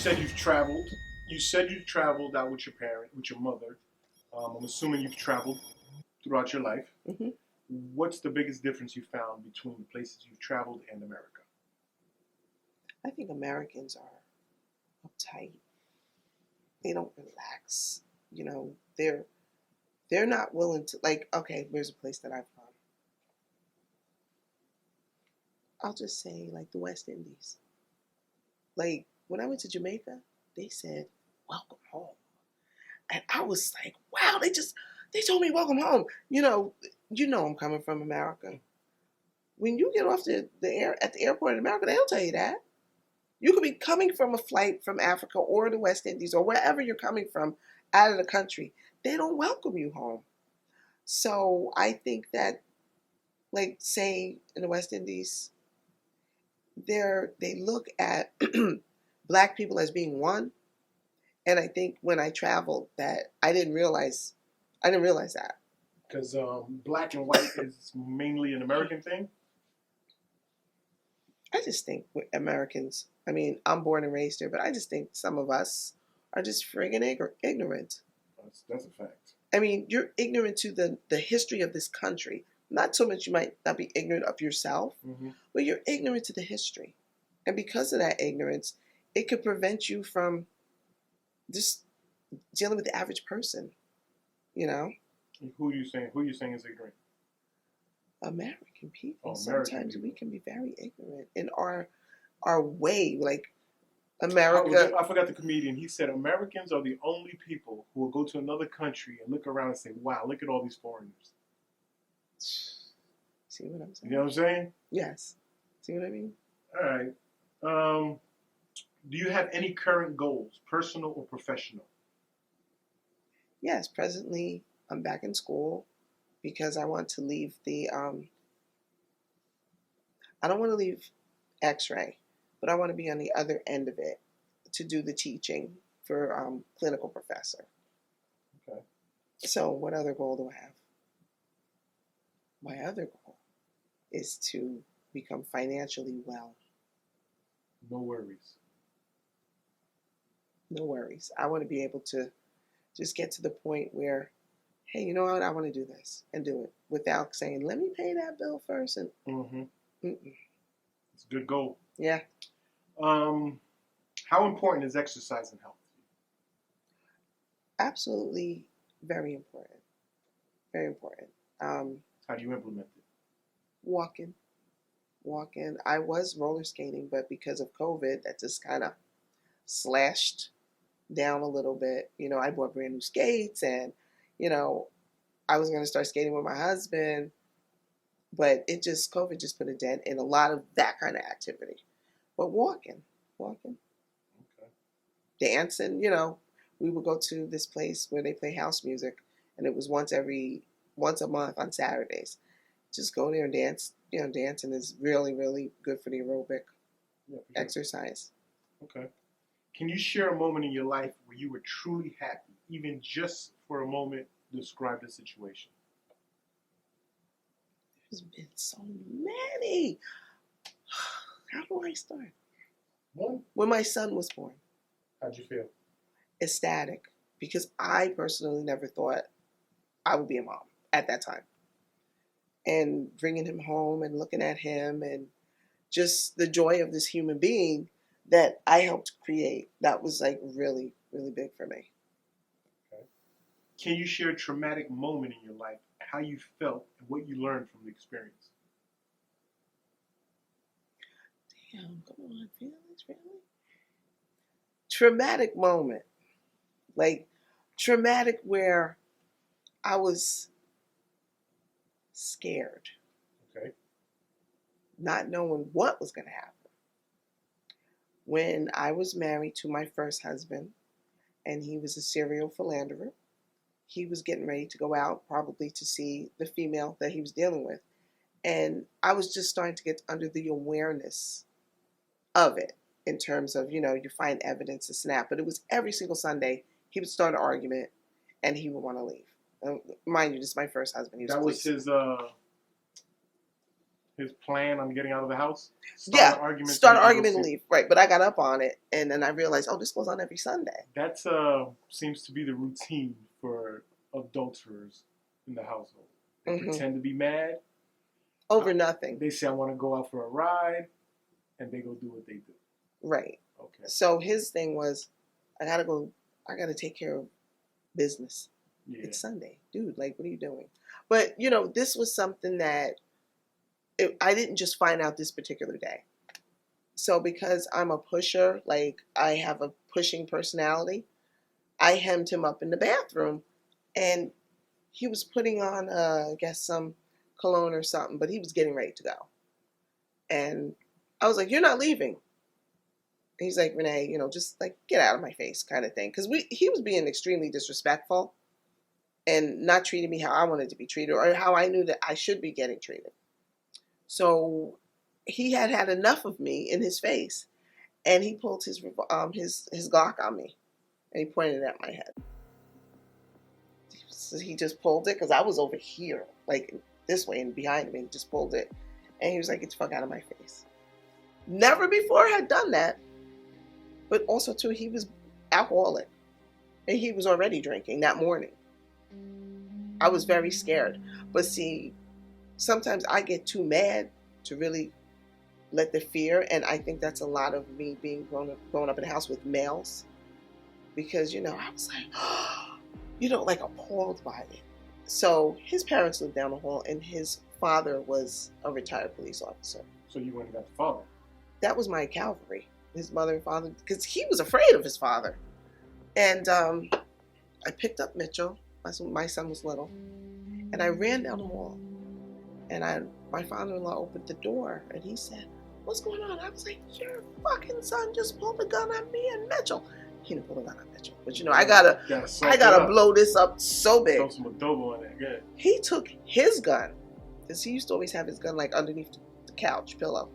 said you've traveled. You said you traveled out with your mother. I'm assuming you've traveled throughout your life. Mm-hmm. What's the biggest difference you found between the places you've traveled and America? I think Americans are uptight. They don't relax. You know, they're not willing to, like, okay, here's a place that I've gone. I'll just say, like, the West Indies. Like, when I went to Jamaica, they said, welcome home. And I was like, wow, they told me welcome home. You know I'm coming from America. When you get off at the airport in America, they don't tell you that. You could be coming from a flight from Africa or the West Indies or wherever you're coming from out of the country. They don't welcome you home. So I think that, like, say in the West Indies, they look at Black people as being one. And I think when I traveled that I didn't realize that. Because black and white is mainly an American thing? I just think Americans, I mean, I'm born and raised here, but I just think some of us are just friggin' ignorant. That's a fact. I mean, you're ignorant to the history of this country. Not so much you might not be ignorant of yourself, but you're ignorant to the history. And because of that ignorance, it could prevent you from just dealing with the average person, you know? Who are you saying is ignorant? American people. American Sometimes people. we can be very ignorant in our way. Like, America. I forgot the comedian. He said Americans are the only people who will go to another country and look around and say, wow, look at all these foreigners. See what I'm saying? You know what I'm saying? Yes. See what I mean? All right. Do you have any current goals, personal or professional? Yes. Presently, I'm back in school because I want to leave I don't want to leave X-ray, but I want to be on the other end of it to do the teaching for clinical professor. Okay. So what other goal do I have? My other goal is to become financially well. No worries. No worries. I want to be able to just get to the point where, hey, you know what? I want to do this and do it without saying, let me pay that bill first. And It's a good goal. Yeah. How important is exercise and health? Absolutely very important. Very important. How do you implement it? Walking. I was roller skating, but because of COVID, that just kind of slashed down a little bit. You know, I bought brand new skates and, you know, I was going to start skating with my husband, but COVID just put a dent in a lot of that kind of activity. But walking. Okay. Dancing, you know, we would go to this place where they play house music, and it was once a month on Saturdays. Just go there and dance. You know, dancing is really, really good for the aerobic exercise. Okay. Can you share a moment in your life where you were truly happy, even just for a moment? Describe the situation. There's been so many. How do I start? One. When my son was born. How'd you feel? Ecstatic, because I personally never thought I would be a mom at that time. And bringing him home and looking at him and just the joy of this human being that I helped create, that was like really, really big for me. Okay. Can you share a traumatic moment in your life, how you felt, and what you learned from the experience? Damn, come on, feelings, really? Traumatic moment. Like, traumatic where I was scared. Okay. Not knowing what was going to happen. When I was married to my first husband, and he was a serial philanderer, he was getting ready to go out probably to see the female that he was dealing with. And I was just starting to get under the awareness of it in terms of, you know, you find evidence to snap. But it was every single Sunday he would start an argument and he would want to leave. Mind you, this is my first husband. That was his his plan on getting out of the house? Start an argument and leave. leave. Right, but I got up on it, and then I realized, oh, this goes on every Sunday. That seems to be the routine for adulterers in the household. They pretend to be mad. Over nothing. They say, I want to go out for a ride, and they go do what they do. Right. Okay. So his thing was, I got to take care of business. Yeah. It's Sunday. Dude, like, what are you doing? But, this was something that I didn't just find out this particular day. So because I'm a pusher, like I have a pushing personality, I hemmed him up in the bathroom, and he was putting on, I guess, some cologne or something, but he was getting ready to go. And I was like, you're not leaving. And he's like, Renee, just like get out of my face kind of thing. Because he was being extremely disrespectful and not treating me how I wanted to be treated or how I knew that I should be getting treated. So he had enough of me in his face, and he pulled his Glock on me, and he pointed it at my head. So he just pulled it because I was over here, like this way and behind me. He just pulled it, and he was like, "Get the fuck out of my face." Never before had done that, but also too, he was alcoholic, and he was already drinking that morning. I was very scared, but see, sometimes I get too mad to really let the fear, and I think that's a lot of me being grown up in a house with males, because I was like, like appalled by it. So his parents lived down the hall, and his father was a retired police officer. So you went and got the father? That was my cavalry, his mother and father, because he was afraid of his father. And I picked up Mitchell. My son was little, and I ran down the hall, and my father-in-law opened the door, and he said, "What's going on?" I was like, "Your fucking son just pulled a gun on me and Mitchell." He didn't pull a gun on Mitchell, but I gotta blow this up so big. Throw some adobo in there, good. He took his gun, because he used to always have his gun like underneath the couch pillow,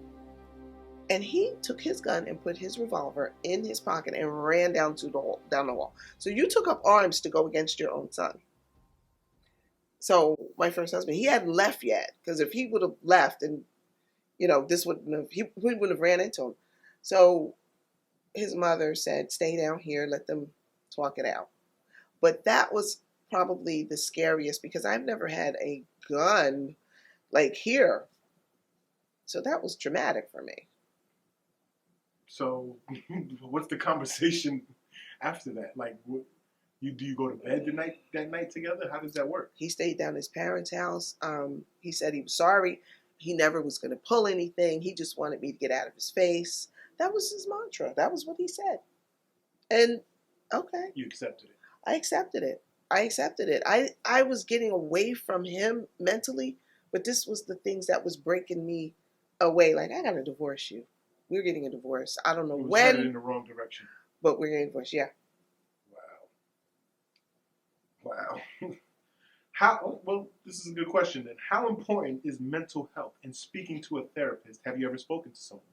and he took his gun and put his revolver in his pocket and ran down the hall. So you took up arms to go against your own son. So my first husband, he hadn't left yet, because if he would have left, and this he wouldn't have ran into him. So his mother said, "Stay down here, let them talk it out." But that was probably the scariest, because I've never had a gun like here. So that was traumatic for me. So what's the conversation after that? Like, do you go to bed that night together? How does that work? He stayed down at his parents' house. He said he was sorry. He never was going to pull anything. He just wanted me to get out of his face. That was his mantra. That was what he said. And okay. You accepted it. I accepted it. I was getting away from him mentally, but this was the things that was breaking me away. Like, I got to divorce you. We're getting a divorce. I don't know when. Headed in the wrong direction. But we're getting a divorce, yeah. Wow. Well, this is a good question then. How important is mental health and speaking to a therapist? Have you ever spoken to someone?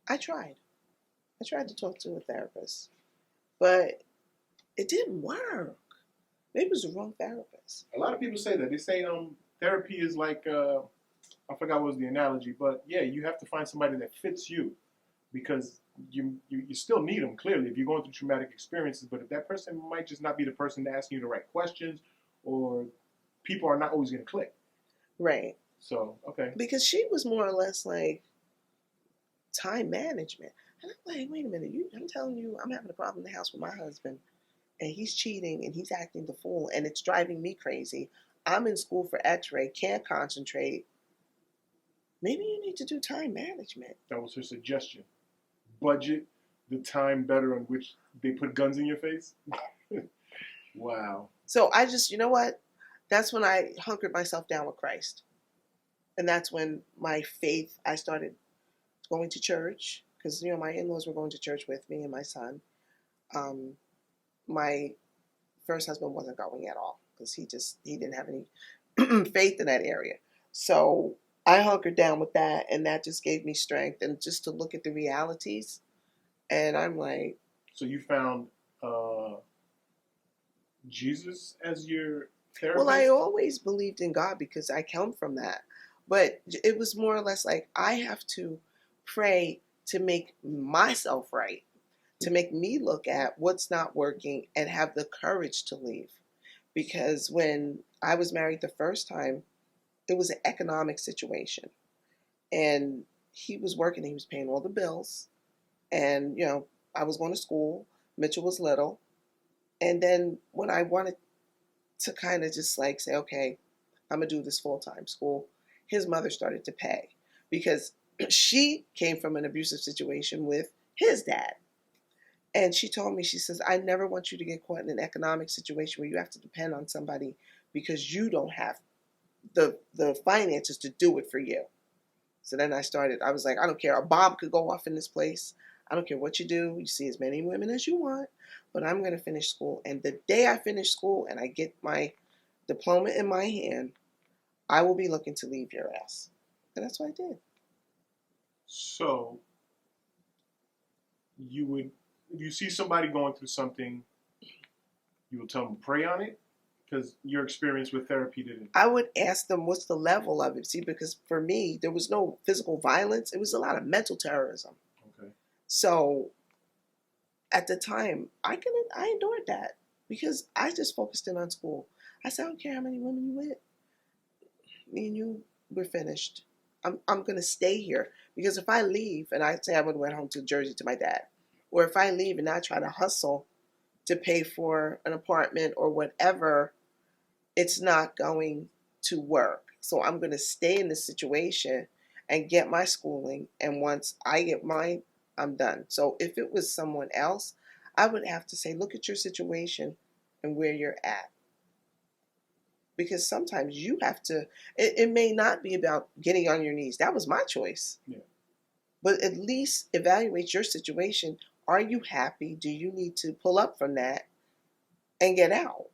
I tried to talk to a therapist, but it didn't work. Maybe it was the wrong therapist. A lot of people say that. They say therapy is like, I forgot what was the analogy, but yeah, you have to find somebody that fits you, because you still need them, clearly, if you're going through traumatic experiences. But if that person might just not be the person to ask you the right questions, or people are not always going to click. Right. So, okay. Because she was more or less like time management. And I'm like, wait a minute, I'm telling you, I'm having a problem in the house with my husband, and he's cheating, and he's acting the fool, and it's driving me crazy. I'm in school for x-ray, can't concentrate. Maybe you need to do time management. That was her suggestion. Budget the time better on which they put guns in your face. Wow. So I just, you know what? That's when I hunkered myself down with Christ. And that's when my faith, I started going to church, because, my in-laws were going to church with me and my son. My first husband wasn't going at all, because he didn't have any faith in that area. So I hunkered down with that, and that just gave me strength, and just to look at the realities. And I'm like... So you found Jesus as your therapist? Well, I always believed in God, because I come from that. But it was more or less like I have to pray to make myself right, to make me look at what's not working and have the courage to leave. Because when I was married the first time, it was an economic situation. And he was working, he was paying all the bills. And, I was going to school. Mitchell was little. And then when I wanted to kind of just like say, okay, I'm going to do this full-time school, his mother started to pay because she came from an abusive situation with his dad. And she told me, she says, I never want you to get caught in an economic situation where you have to depend on somebody because you don't have the finances to do it for you. So then I was like, I don't care. A bomb could go off in this place. I don't care what you do. You see as many women as you want, but I'm going to finish school. And the day I finish school and I get my diploma in my hand, I will be looking to leave your ass. And that's what I did. So, if you see somebody going through something, you will tell them to pray on it? Because your experience with therapy didn't. I would ask them what's the level of it. See, because for me, there was no physical violence. It was a lot of mental terrorism. Okay. So at the time, I endured that because I just focused in on school. I said, I don't care how many women you with. Me and you, we're finished. I'm going to stay here because if I leave and I say I would have went home to Jersey to my dad, or if I leave and I try to hustle to pay for an apartment or whatever, it's not going to work. So I'm going to stay in this situation and get my schooling. And once I get mine, I'm done. So if it was someone else, I would have to say, look at your situation and where you're at. Because sometimes you have to, it may not be about getting on your knees. That was my choice. Yeah. But at least evaluate your situation. Are you happy? Do you need to pull up from that and get out?